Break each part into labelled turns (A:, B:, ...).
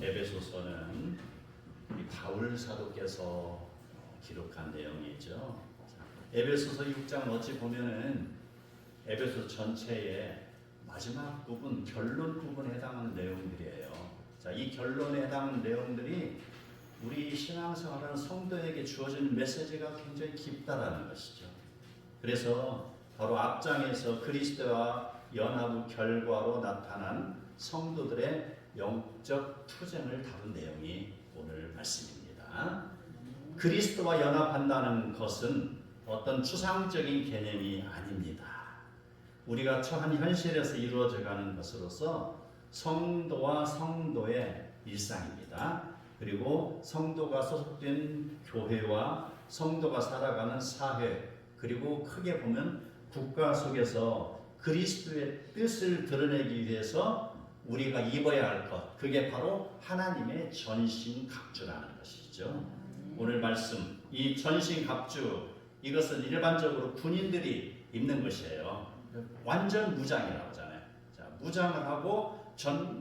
A: 에베소서는 바울 사도께서 기록한 내용이죠. 에베소서 6장 어찌 보면은 에베소 전체의 마지막 부분, 결론 부분에 해당하는 내용들이에요. 자, 이 결론에 해당하는 내용들이 우리 신앙생활하는 성도에게 주어지는 메시지가 굉장히 깊다라는 것이죠. 그래서 바로 앞장에서 그리스도와 연합의 결과로 나타난 성도들의 영적 투쟁을 다룬 내용이 오늘 말씀입니다. 그리스도와 연합한다는 것은 어떤 추상적인 개념이 아닙니다. 우리가 처한 현실에서 이루어져가는 것으로서 성도와 성도의 일상입니다. 그리고 성도가 소속된 교회와 성도가 살아가는 사회, 그리고 크게 보면 국가 속에서 그리스도의 뜻을 드러내기 위해서 우리가 입어야 할 것, 그게 바로 하나님의 전신갑주라는 것이죠. 오늘 말씀, 이 전신갑주, 이것은 일반적으로 군인들이 입는 것이에요. 완전 무장이라고 하잖아요. 자, 무장을 하고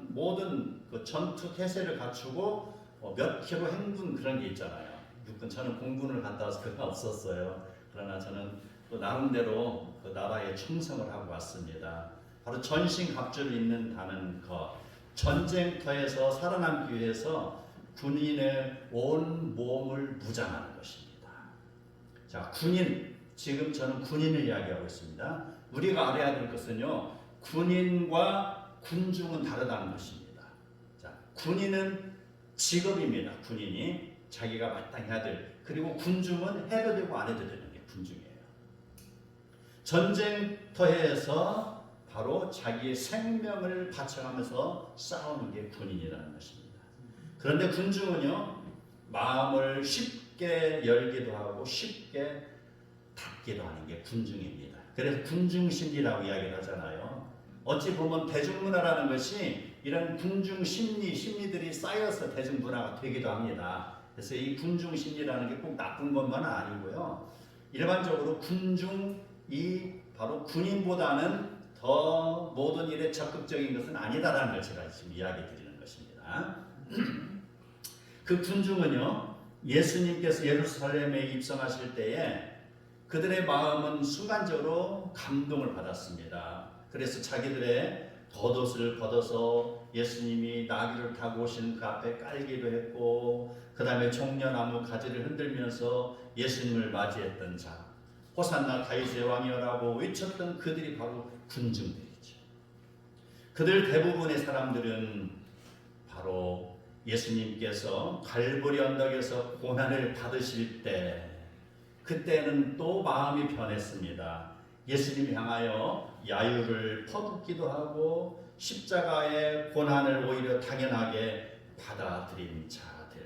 A: 모든 그 전투 태세를 갖추고 몇 킬로 행군 그런 게 있잖아요. 육군, 저는 공군을 갔다 와서 그건 없었어요. 그러나 저는 또 나름대로 그 나라에 충성을 하고 왔습니다. 바로 전신갑주를 입는다는 것, 전쟁터에서 살아남기 위해서 군인의 온 몸을 무장하는 것입니다. 자, 군인, 지금 저는 군인을 이야기하고 있습니다. 우리가 알아야 될 것은요, 군인과 군중은 다르다는 것입니다. 자, 군인은 직업입니다. 군인이 자기가 마땅히 해야 될, 그리고 군중은 해도 되고 안 해도 되는 게 군중이에요. 전쟁터에서 바로 자기의 생명을 바쳐가면서 싸우는 게 군인이라는 것입니다. 그런데 군중은요, 마음을 쉽게 열기도 하고 쉽게 닫기도 하는 게 군중입니다. 그래서 군중심리라고 이야기를 하잖아요. 어찌 보면 대중문화라는 것이 이런 군중심리들이 쌓여서 대중문화가 되기도 합니다. 그래서 이 군중심리라는 게 꼭 나쁜 것만은 아니고요. 일반적으로 군중이 바로 군인보다는 더 모든 일에 적극적인 것은 아니다라는 걸 제가 지금 이야기 드리는 것입니다. 그 군중은요, 예수님께서 예루살렘에 입성하실 때에 그들의 마음은 순간적으로 감동을 받았습니다. 그래서 자기들의 겉옷을 걷어서 예수님이 나귀를 타고 오시는 그 앞에 깔기도 했고, 그 다음에 종려나무 가지를 흔들면서 예수님을 맞이했던 자, 호산나 다윗의 왕이여라고 외쳤던 그들이 바로 군중들이죠. 그들 대부분의 사람들은 바로 예수님께서 갈보리 언덕에서 고난을 받으실 때, 그때는 또 마음이 변했습니다. 예수님 향하여 야유를 퍼붓기도 하고 십자가의 고난을 오히려 당연하게 받아들인 자들.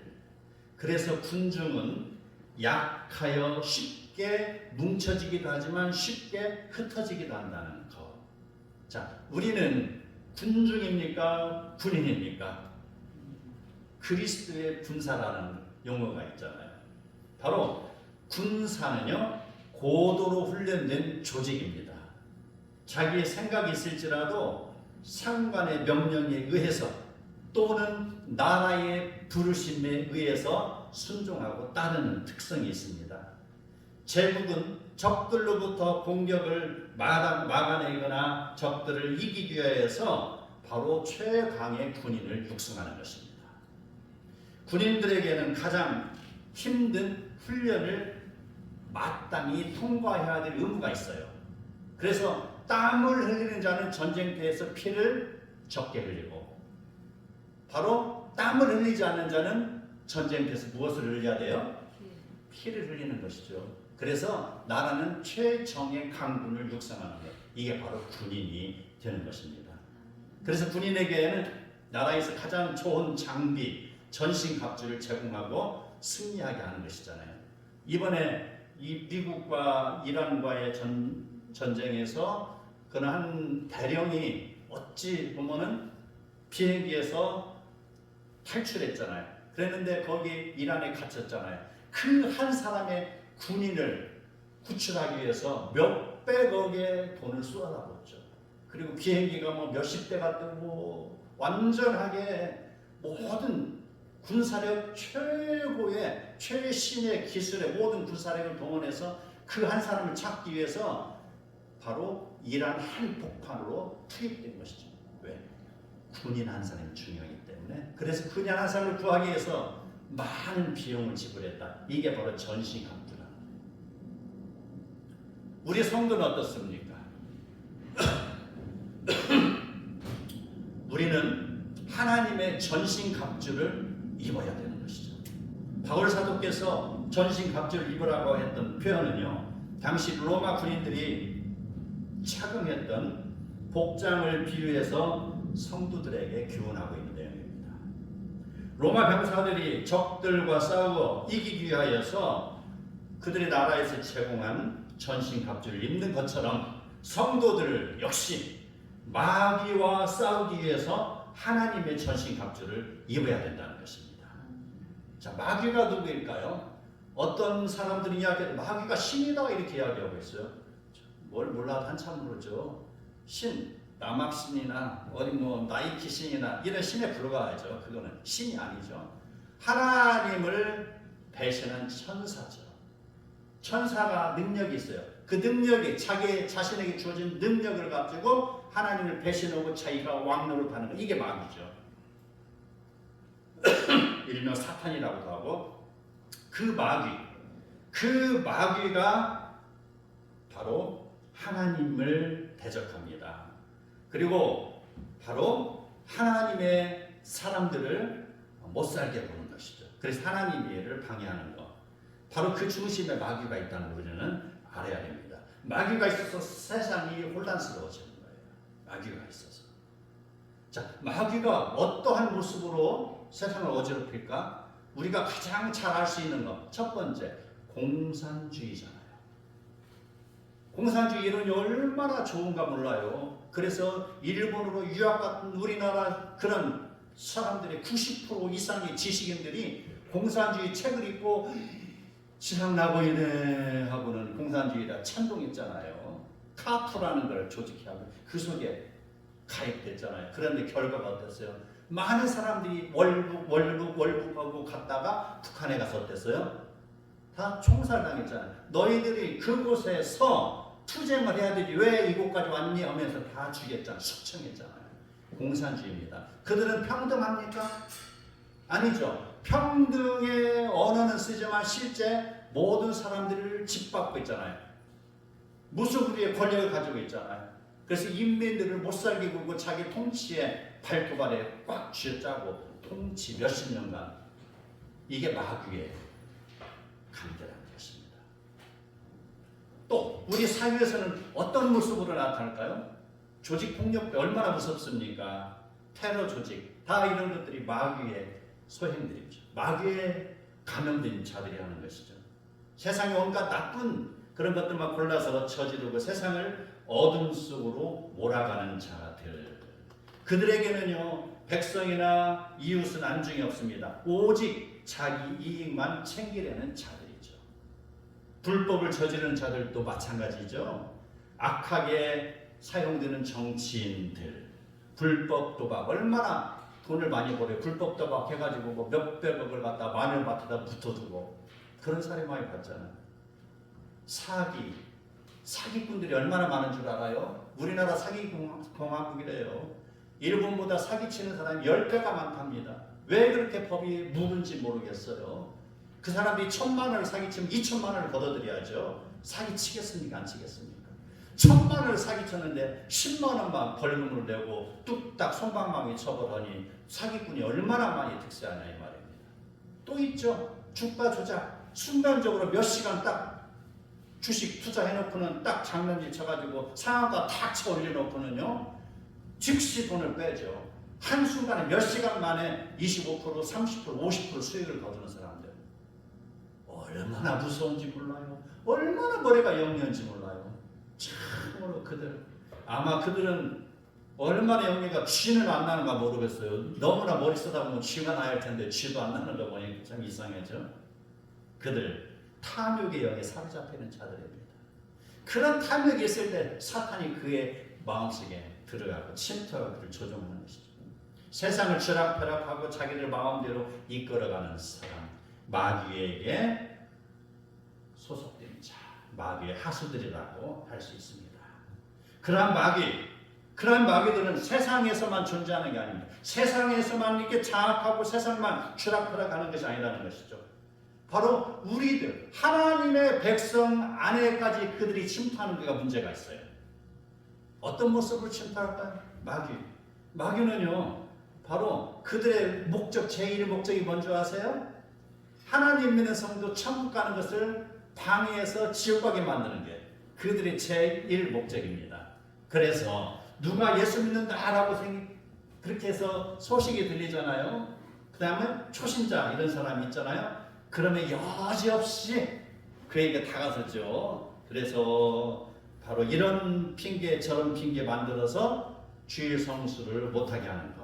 A: 그래서 군중은 약하여 쉽게 뭉쳐지기도 하지만 쉽게 흩어지기도 한다는 것. 자, 우리는 군중입니까? 군인입니까? 그리스도의 군사라는 용어가 있잖아요. 바로 군사는요, 고도로 훈련된 조직입니다. 자기의 생각이 있을지라도 상관의 명령에 의해서 또는 나라의 부르심에 의해서 순종하고 따르는 특성이 있습니다. 제국은 적들로부터 공격을 막아내거나 적들을 이기기 위해서 바로 최강의 군인을 육성하는 것입니다. 군인들에게는 가장 힘든 훈련을 마땅히 통과해야 될 의무가 있어요. 그래서 땀을 흘리는 자는 전쟁터에서 피를 적게 흘리고, 바로 땀을 흘리지 않는 자는 전쟁터에서 무엇을 흘려야 돼요? 피를 흘리는 것이죠. 그래서 나라는 최정의 강군을 육성하는 것, 이게 바로 군인이 되는 것입니다. 그래서 군인에게는 나라에서 가장 좋은 장비, 전신갑주를 제공하고 승리하게 하는 것이잖아요. 이번에 이 미국과 이란과의 전쟁에서 그는 한 대령이 어찌 보면은 비행기에서 탈출했잖아요. 그랬는데 거기 이란에 갇혔잖아요. 그 한 사람의 군인을 구출하기 위해서 몇백억의 돈을 쏟아부었죠. 그리고 비행기가 뭐 몇십 대가 뜨고 완전하게 모든 군사력 최고의 최신의 기술의 모든 군사력을 동원해서 그 한 사람을 찾기 위해서 바로 이란 한복판으로 투입된 것이죠. 왜? 군인 한 사람이 중요하기 때문에. 그래서 군인 한 사람을 구하기 위해서 많은 비용을 지불했다. 이게 바로 전신갑주라는 거예요. 우리 성도는 어떻습니까? 우리는 하나님의 전신갑주를 입어야 되는 것이죠. 바울 사도께서 전신갑주를 입으라고 했던 표현은요, 당시 로마 군인들이 착용했던 복장을 비유해서 성도들에게 교훈하고 있는 내용입니다. 로마 병사들이 적들과 싸워 이기기 위하여서 그들의 나라에서 제공한 전신갑주를 입는 것처럼 성도들 역시 마귀와 싸우기 위해서 하나님의 전신갑주를 입어야 된다는 것입니다. 자, 마귀가 누구일까요? 어떤 사람들이 이야기해도 마귀가 신이다 이렇게 이야기하고 있어요. 뭘 몰라도 한참 모르죠. 신, 남학신이나 어디 뭐 나이키 신이나 이런 신에 불과하죠. 그거는 신이 아니죠. 하나님을 배신한 천사죠. 천사가 능력이 있어요. 그 능력이 자기 자신에게 주어진 능력을 가지고 하나님을 배신하고 자기가 왕노릇하는 거, 이게 마귀죠. 일명 사탄이라고도 하고, 그 마귀가 바로 하나님을 대적합니다. 그리고 바로 하나님의 사람들을 못 살게 보는 것이죠. 그래서 하나님의 일을 방해하는 것, 바로 그 중심에 마귀가 있다는 걸 우리는 알아야 됩니다. 마귀가 있어서 세상이 혼란스러워지는 거예요. 마귀가 있어서. 자, 마귀가 어떠한 모습으로 세상을 어지럽힐까? 우리가 가장 잘 알 수 있는 것, 첫 번째, 공산주의잖아요. 공산주의 이론이 얼마나 좋은가 몰라요. 그래서 일본으로 유학 같은 우리나라 그런 사람들의 90% 이상의 지식인들이 공산주의 책을 읽고 지상나고 있네 하고는 공산주의라 찬동했잖아요. 카프라는 걸 조직하고 그 속에 가입됐잖아요. 그런데 결과가 어땠어요? 많은 사람들이 월북하고 갔다가 북한에 가서 어땠어요? 다 총살당했잖아요. 너희들이 그곳에서 투쟁을 해야 되지 왜 이곳까지 왔니 하면서 다 죽였잖아요. 숙청했잖아요. 공산주의입니다. 그들은 평등합니까? 아니죠. 평등의 언어는 쓰지만 실제 모든 사람들을 짓밟고 있잖아요. 무소불위의 권력을 가지고 있잖아요. 그래서 인민들을 못살게 굴고 자기 통치에 발톱아래 꽉 쥐어짜고 통치 몇십 년간, 이게 마귀의 강대라는 것입니다. 또 우리 사회에서는 어떤 모습으로 나타날까요? 조직폭력 얼마나 무섭습니까? 테러 조직, 다 이런 것들이 마귀의 소행들이죠. 마귀에 감염된 자들이 하는 것이죠. 세상에 온갖 나쁜 그런 것들만 골라서 저지르고 세상을 어둠 속으로 몰아가는 자들, 그들에게는요 백성이나 이웃은 안중이 없습니다. 오직 자기 이익만 챙기려는 자들이죠. 불법을 저지르는 자들도 마찬가지죠. 악하게 사용되는 정치인들, 불법 도박, 얼마나 돈을 많이 벌어요. 불법 도박 해가지고 뭐 몇백억을 갖다 마늘밭에다 묻어두고 그런 사례 많이 봤잖아요. 사기꾼들이 얼마나 많은 줄 알아요? 우리나라 사기공화국이래요. 일본보다 사기치는 사람이 10배가 많답니다. 왜 그렇게 법이 무는지 모르겠어요. 그 사람들이 1,000만 원을 사기치면 2,000만 원을 걷어들여야죠. 사기치겠습니까? 안 치겠습니까? 1,000만 원을 사기쳤는데 10만 원만 벌금을 내고 뚝딱 솜방망이 쳐버리니 사기꾼이 얼마나 많이 득세하냐 이 말입니다. 또 있죠. 주가 조작. 순간적으로 몇 시간 딱 주식 투자해놓고는 딱 장난질 쳐가지고 상한가 탁 쳐 올려놓고는요 즉시 돈을 빼죠. 한순간에 몇 시간 만에 25%, 30%, 50% 수익을 거두는 사람들, 얼마나 무서운지 몰라요. 얼마나 머리가 영리한지 몰라요. 참으로 그들은 얼마나 영리가 쥐는 안 나는가 모르겠어요. 너무나 머리 쓰다 보면 쥐가 나야 할 텐데 쥐도 안 나는 거 보니 참 이상하죠. 그들 탐욕의 영에 사로잡히는 자들입니다. 그런 탐욕이 있을 때 사탄이 그의 마음속에 들어가고 침투하고 그를 조종하는 것이죠. 세상을 쥐락펴락하고 자기들 마음대로 이끌어가는 사람, 마귀에게 소속된 자, 마귀의 하수들이라고 할 수 있습니다. 그러한 마귀들은 세상에서만 존재하는 게 아닙니다. 세상에서만 이렇게 장악하고 세상만 쥐락펴락하는 것이 아니라는 것이죠. 바로 우리들 하나님의 백성 안에까지 그들이 침투하는 데가 문제가 있어요. 어떤 모습으로 침투할까요? 마귀는요 바로 그들의 목적, 제1 목적이 뭔지 아세요? 하나님 믿는 성도 천국 가는 것을 방해해서 지옥 가게 만드는 게 그들의 제1 목적입니다. 그래서 누가 예수 믿는다라고 그렇게 해서 소식이 들리잖아요. 그 다음에 초신자 이런 사람이 있잖아요. 그러면 여지없이 그에게 다가서죠. 그래서 바로 이런 핑계 저런 핑계 만들어서 주일 성수를 못하게 하는 거.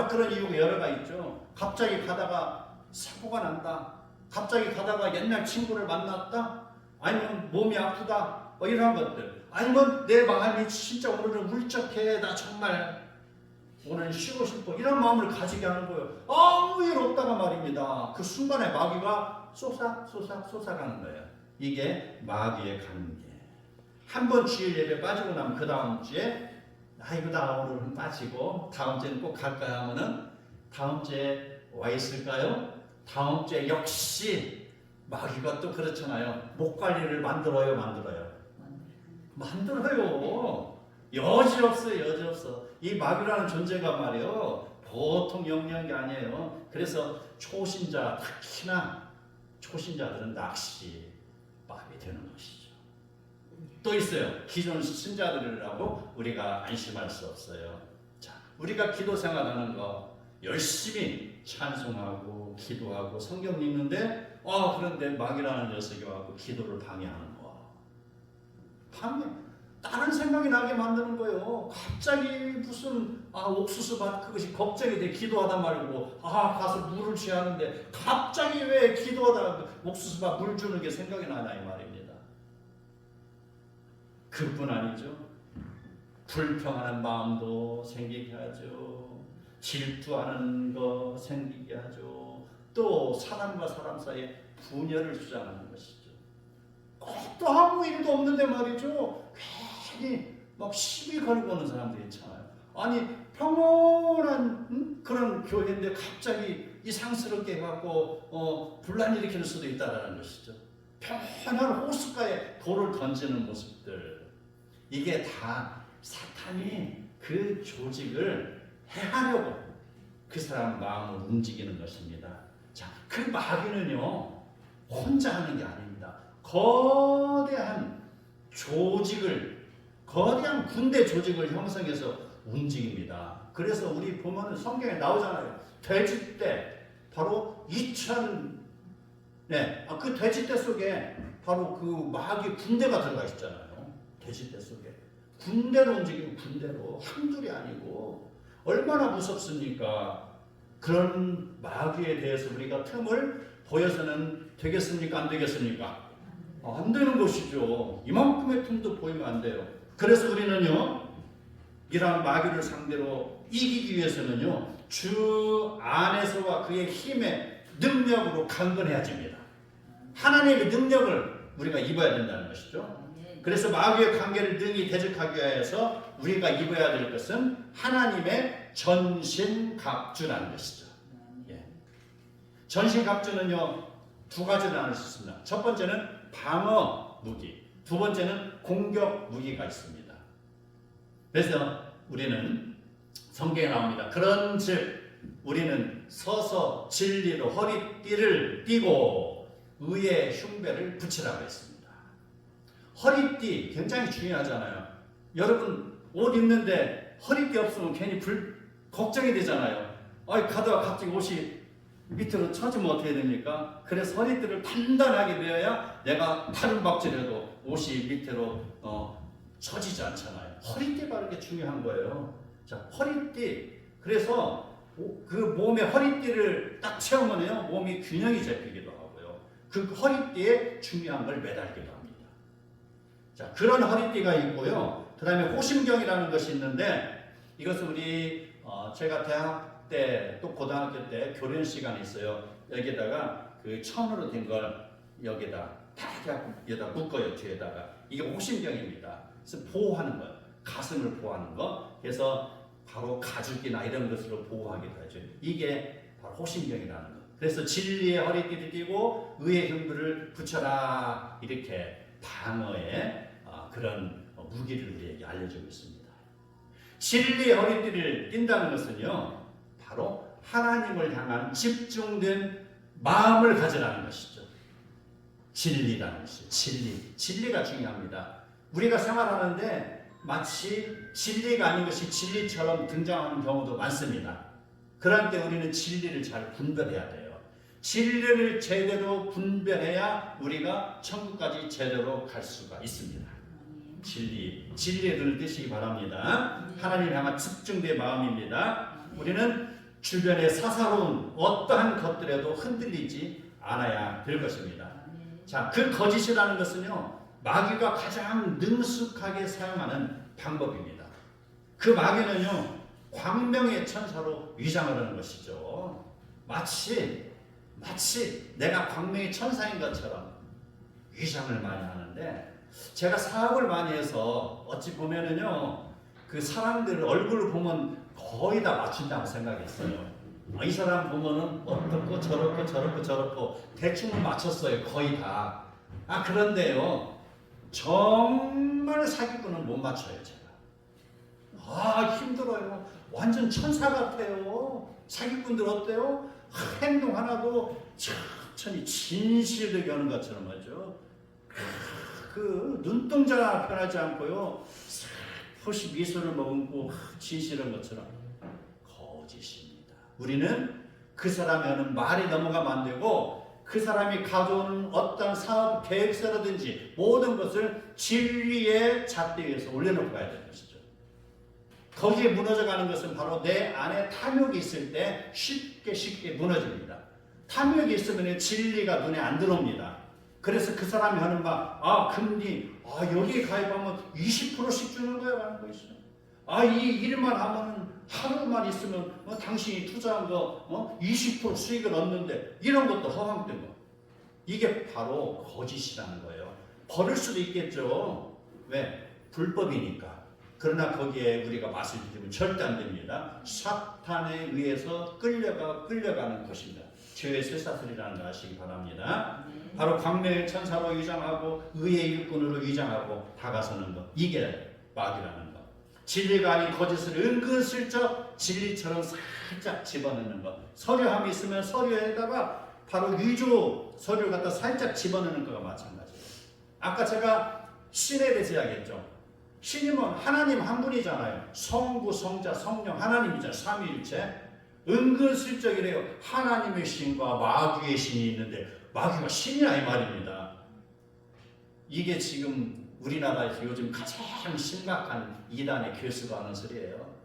A: 그런 이유가 여러 가지 있죠. 갑자기 가다가 사고가 난다. 갑자기 가다가 옛날 친구를 만났다. 아니면 몸이 아프다. 이런 것들. 아니면 내 마음이 진짜 오늘은 울적해. 나 정말 오늘 쉬고 싶어. 이런 마음을 가지게 하는 거예요. 아무 일 없다가 말입니다. 그 순간에 마귀가 쏟아가는 거예요. 이게 마귀의 관계. 한번 주일 예배 빠지고 나면 그 다음 주에 이거 나 오늘은 빠지고 다음 주에는 꼭 갈까요 하면은 다음 주에 와 있을까요? 다음 주에 역시 마귀가 또 그렇잖아요. 목 관리를 만들어요. 여지없어. 이 마귀라는 존재가 말이에요. 보통 영리한 게 아니에요. 그래서 초신자, 특히나 초신자들은 낚시 마음이 되는 것이죠. 또 있어요. 기존 신자들이라고 우리가 안심할 수 없어요. 자, 우리가 기도 생활하는 거 열심히 찬송하고 기도하고 성경 읽는데 그런데 마귀라는 녀석이 와서 기도를 방해하는 거. 다른 생각이 나게 만드는 거예요. 갑자기 무슨 옥수수밭 그것이 걱정이 돼. 기도하다 말고 가서 물을 취하는데 갑자기 왜 기도하다가 옥수수밭 물 주는 게 생각이 나냐 이 말입니다. 그뿐 아니죠. 불평하는 마음도 생기게 하죠. 질투하는 거 생기게 하죠. 또 사람과 사람 사이에 분열을 주장하는 것이죠. 또 아무 일도 없는데 말이죠. 괜히 막 시비 걸고 오는 사람들이 있잖아요. 아니 평온한 그런 교회인데 갑자기 이상스럽게 해갖고 분란 일으키는 수도 있다라는 것이죠. 평안한 호숫가에 돌을 던지는 모습들. 이게 다 사탄이 그 조직을 해하려고 그 사람 마음을 움직이는 것입니다. 자, 그 마귀는요 혼자 하는 게 아닙니다. 거대한 군대 조직을 형성해서 움직입니다. 그래서 우리 보면은 성경에 나오잖아요. 돼지떼, 바로 그 돼지떼 속에 바로 그 마귀 군대가 들어가 있잖아요. 돼지떼 속에 군대로 움직이고 군대로 한둘이 아니고 얼마나 무섭습니까? 그런 마귀에 대해서 우리가 틈을 보여서는 되겠습니까? 안 되겠습니까? 안 되는 것이죠. 이만큼의 틈도 보이면 안 돼요. 그래서 우리는요, 이러한 마귀를 상대로 이기기 위해서는요, 주 안에서와 그의 힘의 능력으로 강건해야 됩니다. 하나님의 능력을 우리가 입어야 된다는 것이죠. 그래서 마귀의 관계를 능히 대적하기 위해서 우리가 입어야 될 것은 하나님의 전신갑주라는 것이죠. 전신갑주는요, 두 가지를 나눌 수 있습니다. 첫 번째는 방어 무기, 두 번째는 공격 무기가 있습니다. 그래서 우리는 성경에 나옵니다. 그런즉 우리는 서서 진리로 허리띠를 띠고 의의 흉배를 붙이라고 했습니다. 허리띠 굉장히 중요하잖아요. 여러분 옷 입는데 허리띠 없으면 괜히 걱정이 되잖아요. 가다가 갑자기 옷이 밑으로 처지면 어떻게 됩니까? 그래서 허리띠를 단단하게 매어야 내가 팔을 박질해도 옷이 밑으로 처지지 않잖아요. 허리띠가 그렇게 중요한 거예요. 자, 허리띠. 그래서 그 몸에 허리띠를 딱 채우면요, 몸이 균형이 잡히기도 하고요. 그 허리띠에 중요한 걸 매달기도 합니다. 자, 그런 허리띠가 있고요. 그 다음에 호심경이라는 것이 있는데 이것은 우리 제가 대학 때 또 고등학교 때 교련 시간이 있어요. 여기다가 그 천으로 된 걸 여기다 딱 여기다 묶어요. 뒤에다가. 이게 호신경입니다. 그래서 보호하는 거예요. 가슴을 보호하는 거. 그래서 바로 가죽이나 이런 것으로 보호하기도 하죠. 이게 바로 호신경이라는 거. 그래서 진리의 허리띠를 띠고 의의 흉부를 붙여라, 이렇게 방어의 그런 무기를 우리에게 알려주고 있습니다. 진리의 허리띠를 띈다는 것은요, 바로 하나님을 향한 집중된 마음을 가지라는 것이죠. 진리라는 것이, 진리가 중요합니다. 우리가 생활하는데 마치 진리가 아닌 것이 진리처럼 등장하는 경우도 많습니다. 그럴 때 우리는 진리를 잘 분별해야 돼요. 진리를 제대로 분별해야 우리가 천국까지 제대로 갈 수가 있습니다. 진리의 눈을 뜨시기 바랍니다. 하나님을 향한 집중된 마음입니다. 우리는 주변의 사사로운 어떠한 것들에도 흔들리지 않아야 될 것입니다. 자, 그 거짓이라는 것은요, 마귀가 가장 능숙하게 사용하는 방법입니다. 그 마귀는요, 광명의 천사로 위장을 하는 것이죠. 마치 내가 광명의 천사인 것처럼 위장을 많이 하는데, 제가 사업을 많이 해서 어찌 보면은요, 그 사람들 얼굴을 보면 거의 다 맞춘다고 생각했어요. 이 사람 보면은 어떻고 저렇고 대충 맞췄어요. 거의 다. 그런데요, 정말 사기꾼은 못 맞춰요. 제가. 힘들어요. 완전 천사 같아요. 사기꾼들 어때요? 행동 하나도 천천히 진실되게 하는 것처럼 하죠. 그 눈동자 변하지 않고요, 살포시 미소를 머금고 진실한 것처럼 거짓입니다. 우리는 그 사람이 하는 말이 넘어가면 안 되고, 그 사람이 가져오는 어떤 사업 계획서라든지 모든 것을 진리의 잣대 위에서 올려놓고 가야 되는 것이죠. 거기에 무너져가는 것은 바로 내 안에 탐욕이 있을 때 쉽게 무너집니다. 탐욕이 있으면 진리가 눈에 안 들어옵니다. 그래서 그 사람이 하는 말, 금리, 여기에 가입하면 20%씩 주는 거야, 라는 거 있어요. 이 일만 하면 하루만 있으면 당신이 투자한 거 20% 수익을 얻는데, 이런 것도 허황된 거. 이게 바로 거짓이라는 거예요. 버릴 수도 있겠죠. 왜? 불법이니까. 그러나 거기에 우리가 맛을 들이면 절대 안 됩니다. 사탄에 의해서 끌려가는 것입니다. 죄의 쇠사슬이라는 걸 아시기 바랍니다. 바로 광명의 천사로 위장하고 의의 일꾼으로 위장하고 다가서는 것, 이게 마귀라는 것. 진리가 아닌 거짓을 은근슬쩍 진리처럼 살짝 집어넣는 것. 서류함이 있으면 서류에다가 바로 위조 서류를 갖다 살짝 집어넣는 것과 마찬가지예요. 아까 제가 신에 대해서 이야기했죠. 신임은 하나님 한 분이잖아요. 성부, 성자, 성령 하나님이잖아요. 삼위일체. 은근슬쩍이래요. 하나님의 신과 마귀의 신이 있는데 마귀가 신이야, 이 말입니다. 이게 지금 우리나라에서 요즘 가장 심각한 이단의 교수가 하는 소리예요.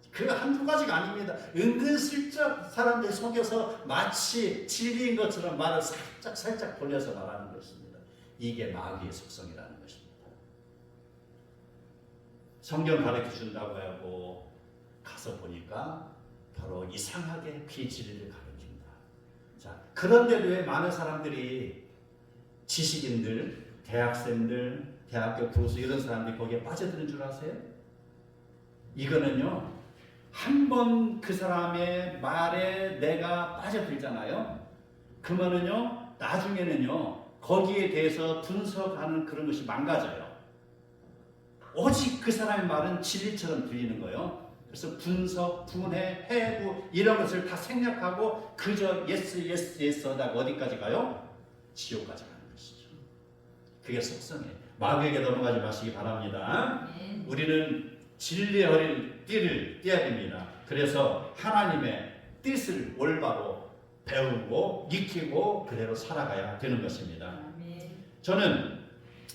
A: 그거 한두 가지가 아닙니다. 은근슬쩍 사람들 속여서 마치 진리인 것처럼 말을 살짝 돌려서 말하는 것입니다. 이게 마귀의 속성이라는 것입니다. 성경 가르쳐 준다고 하고 가서 보니까 바로 이상하게 비진리를 가르친다. 자, 그런데도 왜 많은 사람들이 지식인들, 대학생들, 대학교 교수 이런 사람들이 거기에 빠져드는 줄 아세요? 이거는요, 한번 그 사람의 말에 내가 빠져들잖아요. 그러면은요, 나중에는요, 거기에 대해서 분석하는 그런 것이 망가져요. 오직 그 사람의 말은 진리처럼 들리는 거예요. 그래서 분석, 분해, 해부 이런 것을 다 생략하고 그저 예스 하다가 어디까지 가요? 지옥까지 가는 것이죠. 그게 속성이에요. 마귀에게 넘어가지 마시기 바랍니다. 우리는 진리의 허리띠를 띠어야 됩니다. 그래서 하나님의 뜻을 올바로 배우고 익히고 그대로 살아가야 되는 것입니다. 저는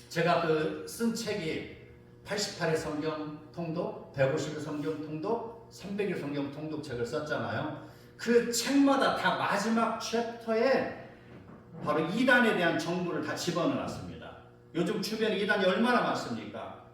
A: 제가 쓴 책이 88의 성경 통독, 150의 성경 통독, 300의 성경 통독책을 썼잖아요. 그 책마다 다 마지막 챕터에 바로 이단에 대한 정보를 다 집어넣었습니다. 요즘 주변에 이단이 얼마나 많습니까?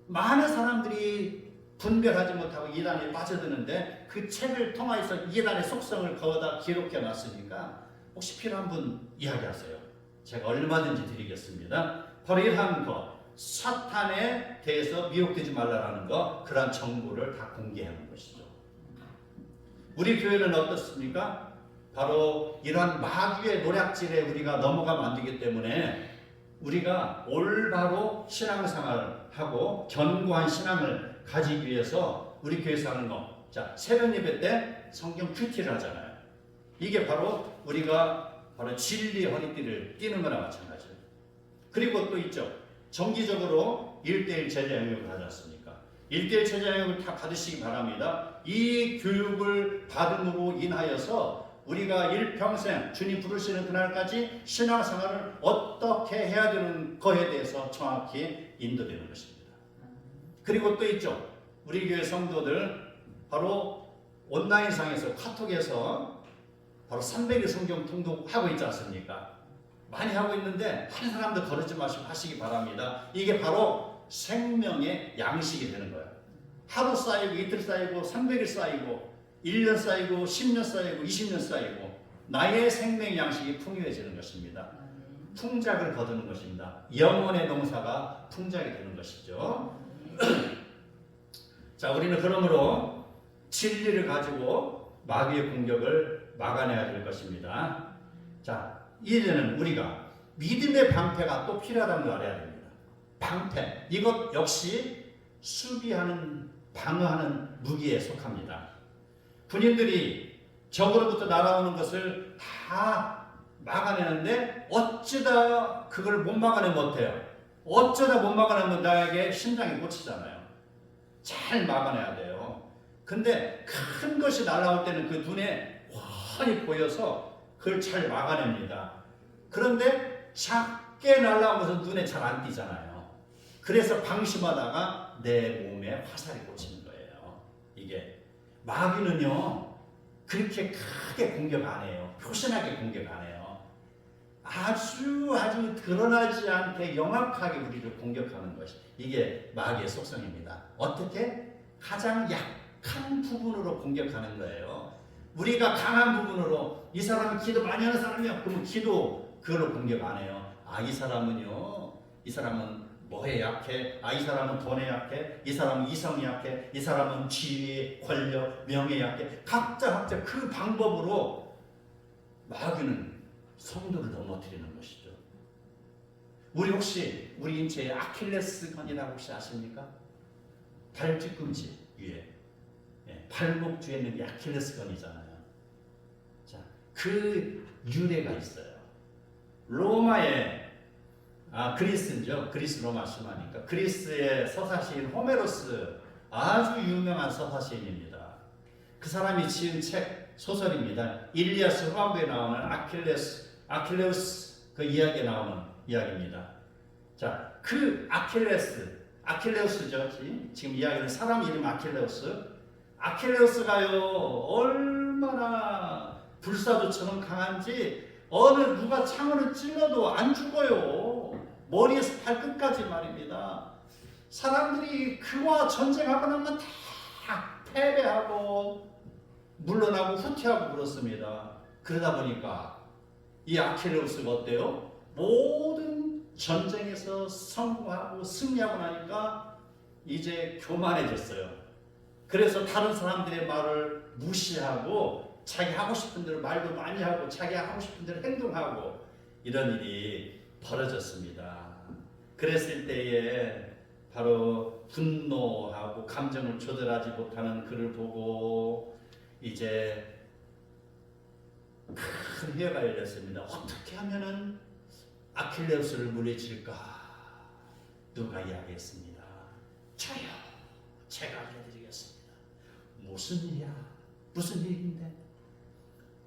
A: 많은 사람들이 분별하지 못하고 이단에 빠져드는데 그 책을 통해서 이단의 속성을 거기다 기록해 놨으니까 혹시 필요한 분 이야기하세요. 제가 얼마든지 드리겠습니다. 바로 이러한 것, 사탄에 대해서 미혹되지 말라라는 것, 그런 정보를 다 공개하는 것이죠. 우리 교회는 어떻습니까? 바로 이러한 마귀의 노략질에 우리가 넘어가면 안 되기 때문에 우리가 올바로 신앙생활을 하고 견고한 신앙을 가지기 위해서 우리 교회에서 하는 거, 자, 새벽 예배 때 성경 큐티를 하잖아요. 이게 바로 우리가 바로 진리 허리띠를 띠는 거나 마찬가지예요. 그리고 또 있죠. 정기적으로 1:1 제자 영역을 하지 않습니까? 1:1 제자 영역을 다 받으시기 바랍니다. 이 교육을 받음으로 인하여서 우리가 일평생 주님 부르시는 그날까지 신앙생활을 어떻게 해야 되는 거에 대해서 정확히 인도되는 것입니다. 그리고 또 있죠. 우리 교회 성도들 바로 온라인상에서 카톡에서 바로 300일 성경 통독하고 있지 않습니까? 많이 하고 있는데 한 사람도 거르지 마시고 하시기 바랍니다. 이게 바로 생명의 양식이 되는 거예요. 하루 쌓이고 이틀 쌓이고 300일 쌓이고 1년 쌓이고 10년 쌓이고 20년 쌓이고 나의 생명 양식이 풍요해지는 것입니다. 풍작을 거두는 것입니다. 영혼의 농사가 풍작이 되는 것이죠. 자, 우리는 그러므로 진리를 가지고 마귀의 공격을 막아내야 될 것입니다. 자, 이제는 우리가 믿음의 방패가 또 필요하다는 걸 알아야 됩니다. 방패, 이것 역시 수비하는, 방어하는 무기에 속합니다. 군인들이 적으로부터 날아오는 것을 다 막아내는데 어쩌다 그걸 못 막아내면 못해요. 어쩌다 못 막아내면 나에게 심장이 꽂히잖아요. 잘 막아내야 돼요. 근데 큰 것이 날아올 때는 그 눈에 훤히 보여서 그걸 잘 막아냅니다. 그런데 작게 날아온 것은 눈에 잘 안 띄잖아요. 그래서 방심하다가 내 몸에 화살이 꽂히는 거예요. 이게 마귀는요 그렇게 크게 공격 안 해요. 표신하게 공격 안 해요. 아주 드러나지 않게 영악하게 우리를 공격하는 것이 이게 마귀의 속성입니다. 어떻게? 가장 약한 부분으로 공격하는 거예요. 우리가 강한 부분으로 이 사람은 기도 많이 하는 사람이야. 그러면 기도 그걸로 공격 안 해요. 아, 이 사람은요, 이 사람은 뭐에 약해? 아, 이 사람은 돈에 약해? 이 사람은 이성이 약해? 이 사람은 지위, 권력, 명예에 약해? 각자 그 방법으로 마귀는 성도를 넘어뜨리는 것이죠. 우리 혹시 우리 인체에 아킬레스건이라고 혹시 아십니까? 발 뒤꿈치 위에 발목 뒤에 있는 게 아킬레스건이잖아요. 자, 그 유래가 있어요. 로마의 그리스죠. 그리스 로마 심하니까 그리스의 서사시인 호메로스, 아주 유명한 서사시인입니다. 그 사람이 지은 책 소설입니다. 일리아스 후반부에 나오는 아킬레우스 그 이야기에 나오는 이야기입니다. 자, 그 아킬레우스죠. 지금 이야기는 사람 이름 아킬레우스가요 얼마나 불사조처럼 강한지 어느 누가 창으로 찔러도 안 죽어요. 머리에서 발끝까지 말입니다. 사람들이 그와 전쟁하고 나면 다 패배하고 물러나고 후퇴하고 그렇습니다. 그러다 보니까 이 아킬레우스가 어때요? 모든 전쟁에서 성공하고 승리하고 나니까 이제 교만해졌어요. 그래서 다른 사람들의 말을 무시하고 자기 하고 싶은 대로 말도 많이 하고 자기 하고 싶은 대로 행동하고 이런 일이 벌어졌습니다. 그랬을 때에 바로 분노하고 감정을 조절하지 못하는 그를 보고 이제 큰 회의가 열렸습니다. 어떻게 하면은 아킬레우스를 물리칠까? 누가 이야기했습니다. 저요. 제가 알려드리겠습니다. 무슨 일이야? 무슨 일인데?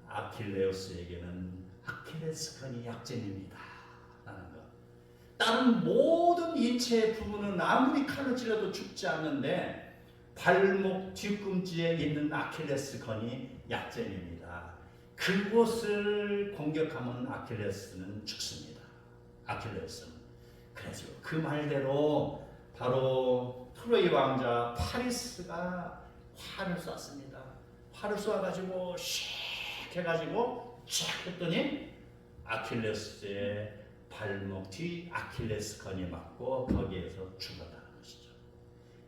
A: 아킬레우스에게는 아킬레스건이 약점입니다. 라는 것. 다른 모든 인체의 부분은 아무리 칼로 찔러도 죽지 않는데 발목 뒤꿈치에 있는 아킬레스건이 약점입니다. 그곳을 공격하면 아킬레스는 죽습니다. 아킬레스는. 그래서 그 말대로 바로 트로이 왕자 파리스가 활을 쐈습니다. 활을 쏘아가지고 슉 해가지고 쫙 했더니 아킬레스의 발목 뒤 아킬레스건이 맞고 거기에서 죽었다는 것이죠.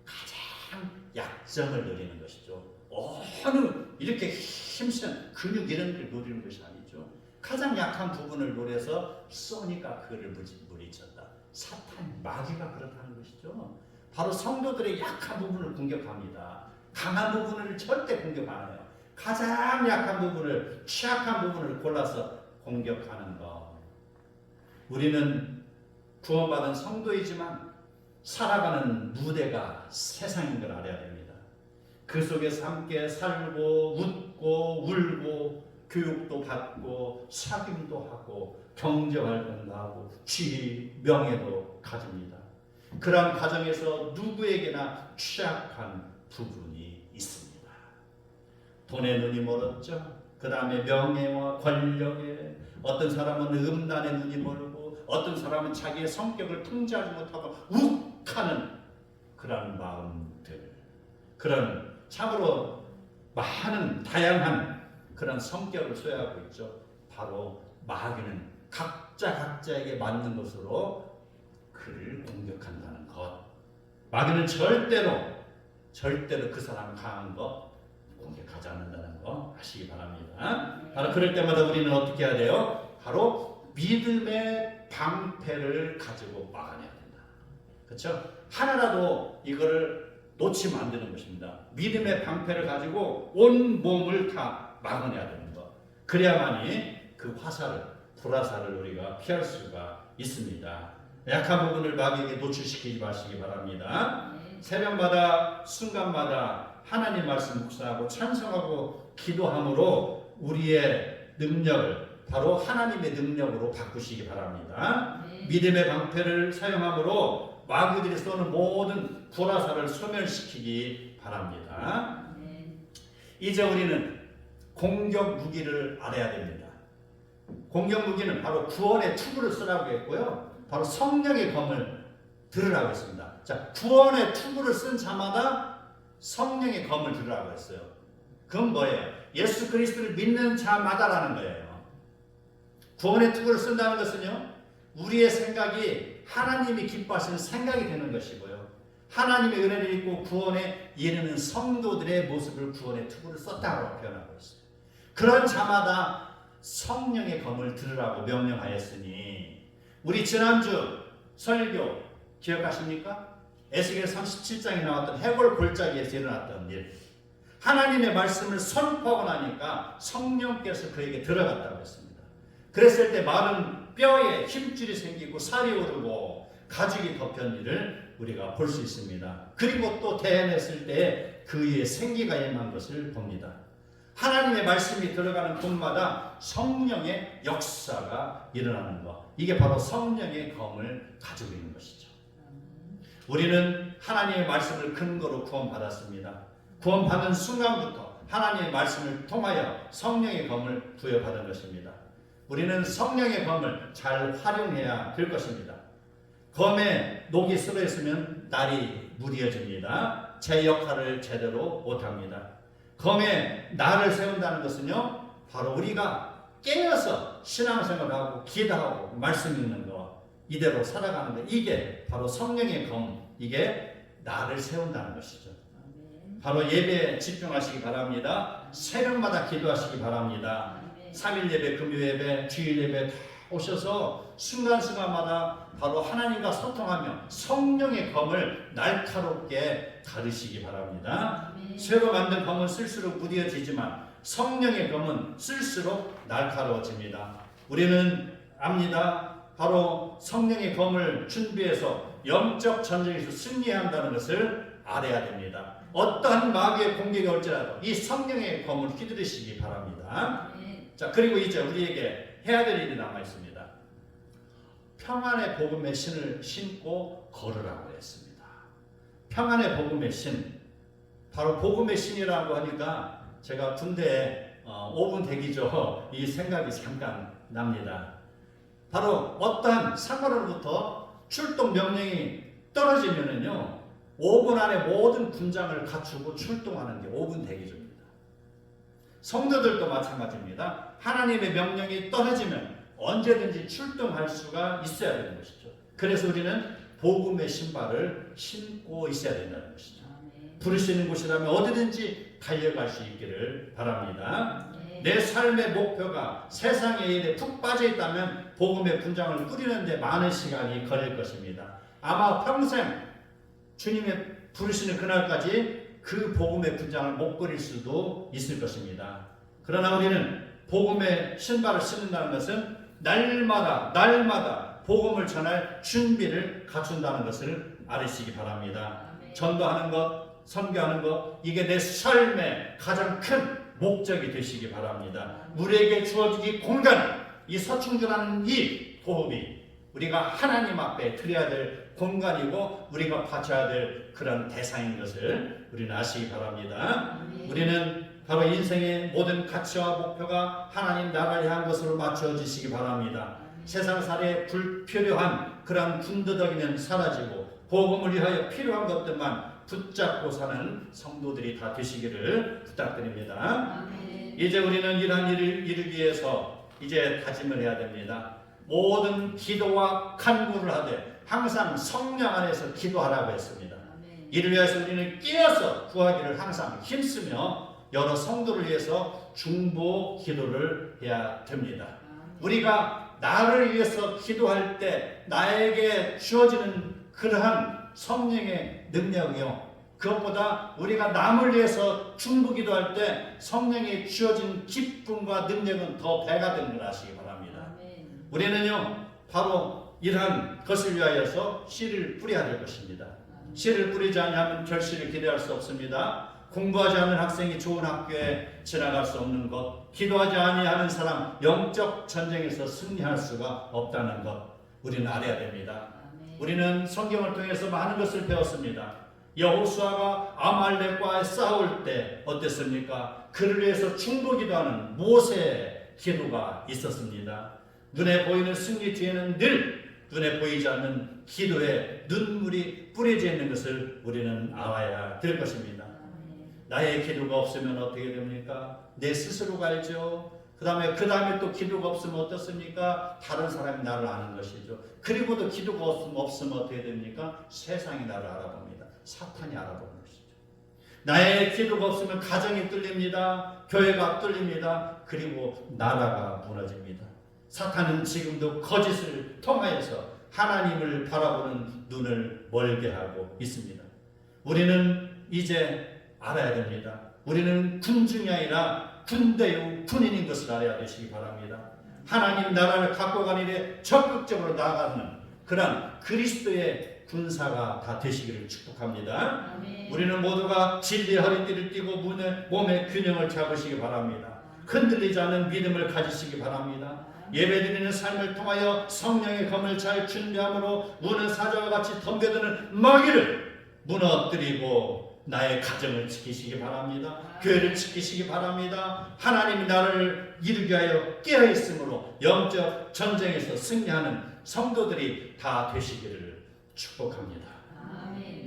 A: 가장 약점을 노리는 것이죠. 어느 이렇게 힘센 근육 이런 걸 노리는 것이 아니죠. 가장 약한 부분을 노려서 쏘니까 그거를 물리쳤다. 사탄, 마귀가 그렇다는 것이죠. 바로 성도들의 약한 부분을 공격합니다. 강한 부분을 절대 공격 안 해요. 가장 약한 부분을, 취약한 부분을 골라서 공격하는 것. 우리는 구원받은 성도이지만 살아가는 무대가 세상인 걸 알아야 됩니다. 그 속에서 함께 살고 웃고 울고 교육도 받고 사귐도 하고 경제활동도 하고 지위, 명예도 가집니다. 그러한 과정에서 누구에게나 취약한 부분이 있습니다. 돈에 눈이 멀었죠. 그 다음에 명예와 권력에, 어떤 사람은 음란에 눈이 멀고 어떤 사람은 자기의 성격을 통제하지 못하고 욱하는 그런 마음들, 그런 참으로 많은 다양한 그런 성격을 소유하고 있죠. 바로 마귀는 각자에게 맞는 것으로 그를 공격한다는 것. 마귀는 절대로 그 사람 강한 거 공격하지 않는다는 거 아시기 바랍니다. 바로 그럴 때마다 우리는 어떻게 해야 돼요? 바로 믿음의 방패를 가지고 막아내야 된다. 그렇죠? 하나라도 이거를 놓치면 안 되는 것입니다. 믿음의 방패를 가지고 온 몸을 다 막아내야 되는 것. 그래야만이 그 화살을, 불화살을 우리가 피할 수가 있습니다. 약한 부분을 마귀에게 노출시키지 마시기 바랍니다. 새벽마다 순간마다 하나님 말씀 묵상하고 찬송하고 기도함으로 우리의 능력을 바로 하나님의 능력으로 바꾸시기 바랍니다. 믿음의 방패를 사용함으로 마귀들이 쏘는 모든 불화살을 소멸시키기 바랍니다. 이제 우리는 공격 무기를 알아야 됩니다. 공격 무기는 바로 구원의 투구를 쓰라고 했고요. 바로 성령의 검을 들으라고 했습니다. 자, 구원의 투구를 쓴 자마다 성령의 검을 들으라고 했어요. 그건 뭐예요? 예수 그리스도를 믿는 자마다라는 거예요. 구원의 투구를 쓴다는 것은요, 우리의 생각이 하나님이 기뻐하시는 생각이 되는 것이고요. 하나님의 은혜를 입고 구원에 이르는 성도들의 모습을 구원의 투구를 썼다고 표현하고 있어요. 그런 자마다 성령의 검을 들으라고 명령하였으니, 우리 지난주 설교 기억하십니까? 에스겔 37장에 나왔던 해골 골짜기에서 일어났던 일. 하나님의 말씀을 선포하고 나니까 성령께서 그에게 들어갔다고 했습니다. 그랬을 때 마른 뼈에 힘줄이 생기고 살이 오르고 가죽이 덮인 일을 우리가 볼 수 있습니다. 그리고 또 대해냈을 때 그 위에 생기가 임한 것을 봅니다. 하나님의 말씀이 들어가는 곳마다 성령의 역사가 일어나는 것. 이게 바로 성령의 검을 가지고 있는 것이죠. 우리는 하나님의 말씀을 근거로 구원받았습니다. 구원받은 순간부터 하나님의 말씀을 통하여 성령의 검을 부여받은 것입니다. 우리는 성령의 검을 잘 활용해야 될 것입니다. 검에 녹이 쓸어 있으면 날이 무뎌집니다. 제 역할을 제대로 못합니다. 검에 날을 세운다는 것은요, 바로 우리가 깨어서 신앙생활을 하고 기도하고 말씀 읽는 것, 이대로 살아가는 것, 이게 바로 성령의 검, 이게 날을 세운다는 것이죠. 바로 예배에 집중하시기 바랍니다. 새벽마다 기도하시기 바랍니다. 3일 예배, 금요 예배, 주일 예배 다 오셔서 순간순간마다 바로 하나님과 소통하며 성령의 검을 날카롭게 다루시기 바랍니다. 새로 만든 검은 쓸수록 무뎌지지만 성령의 검은 쓸수록 날카로워집니다. 우리는 압니다. 바로 성령의 검을 준비해서 영적 전쟁에서 승리해야 한다는 것을 알아야 됩니다. 어떠한 마귀의 공격이 올지라도 이 성령의 검을 휘두르시기 바랍니다. 자, 그리고 이제 우리에게 해야 될 일이 남아 있습니다. 평안의 복음의 신을 신고 걸으라고 했습니다. 평안의 복음의 신, 바로 복음의 신이라고 하니까 제가 군대에 5분 대기죠. 이 생각이 잠깐 납니다. 바로 어떠한 상관으로부터 출동 명령이 떨어지면은요 5분 안에 모든 군장을 갖추고 출동하는 게 5분 대기조입니다. 성도들도 마찬가지입니다. 하나님의 명령이 떨어지면 언제든지 출동할 수가 있어야 되는 것이죠. 그래서 우리는 복음의 신발을 신고 있어야 된다는 것이죠. 부르시는 곳이라면 어디든지 달려갈 수 있기를 바랍니다. 내 삶의 목표가 세상의 일에 푹 빠져 있다면 복음의 분장을 뿌리는데 많은 시간이 걸릴 것입니다. 아마 평생 주님의 부르시는 그날까지 그 복음의 분장을 못 그릴 수도 있을 것입니다. 그러나 우리는 복음의 신발을 신는다는 것은 날마다 복음을 전할 준비를 갖춘다는 것을 알으시기 바랍니다. 전도하는 것, 선교하는 것, 이게 내 삶의 가장 큰 목적이 되시기 바랍니다. 우리에게 주어진 공간, 이 서충주라는 이 호흡이 우리가 하나님 앞에 드려야 될 공간이고 우리가 바쳐야 될 그런 대상인 것을 우리는 아시기 바랍니다. 우리는 바로 인생의 모든 가치와 목표가 하나님 나라를 향한 것으로 맞춰지시기 바랍니다. 세상살이에 불필요한 그런 군더더기는 사라지고 복음을 위하여 필요한 것들만 붙잡고 사는 성도들이 다 되시기를 부탁드립니다. 이제 우리는 이러한 일을 이루기 위해서 이제 다짐을 해야 됩니다. 모든 기도와 간구를 하되 항상 성령 안에서 기도하라고 했습니다. 이를 위해서 우리는 깨어서 구하기를 항상 힘쓰며 여러 성도를 위해서 중보 기도를 해야 됩니다. 우리가 나를 위해서 기도할 때 나에게 주어지는 그러한 성령의 능력이요, 그것보다 우리가 남을 위해서 중보 기도할 때 성령이 주어진 기쁨과 능력은 더 배가 되는 걸 아시기 바랍니다. 우리는요 바로 이러한 것을 위하여서 씨를 뿌려야 될 것입니다. 씨를 뿌리지 않으면 결실을 기대할 수 없습니다. 공부하지 않는 학생이 좋은 학교에 지나갈 수 없는 것, 기도하지 아니하는 사람 영적 전쟁에서 승리할 수가 없다는 것 우리는 알아야 됩니다. 우리는 성경을 통해서 많은 것을 배웠습니다. 여호수아가 아말렉과 싸울 때 어땠습니까? 그를 위해서 중보 기도하는 모세의 기도가 있었습니다. 눈에 보이는 승리 뒤에는 늘 눈에 보이지 않는 기도에 눈물이 뿌려져 있는 것을 우리는 알아야 될 것입니다. 나의 기도가 없으면 어떻게 됩니까? 내 스스로가 알죠. 그 다음에 또 기도가 없으면 어떻습니까? 다른 사람이 나를 아는 것이죠. 그리고도 기도가 없으면 어떻게 됩니까? 세상이 나를 알아봅니다. 사탄이 알아보는 것이죠. 나의 기도가 없으면 가정이 뚫립니다. 교회가 뚫립니다. 그리고 나라가 무너집니다. 사탄은 지금도 거짓을 통하여서 하나님을 바라보는 눈을 멀게 하고 있습니다. 우리는 이제 알아야 됩니다. 우리는 군중이 아니라 군대의 군인인 것을 알아야 되시기 바랍니다. 하나님 나라를 갖고 가는 일에 적극적으로 나아가는 그런 그리스도의 군사가 다 되시기를 축복합니다. 우리는 모두가 진리의 허리띠를 띠고 몸의 균형을 잡으시기 바랍니다. 흔들리지 않는 믿음을 가지시기 바랍니다. 예배드리는 삶을 통하여 성령의 검을 잘 준비함으로 우는 사자와 같이 덤벼드는 마귀를 무너뜨리고 나의 가정을 지키시기 바랍니다. 교회를 지키시기 바랍니다. 하나님이 나를 이루기 위하여 깨어있으므로 영적 전쟁에서 승리하는 성도들이 다 되시기를 축복합니다.
B: 아멘.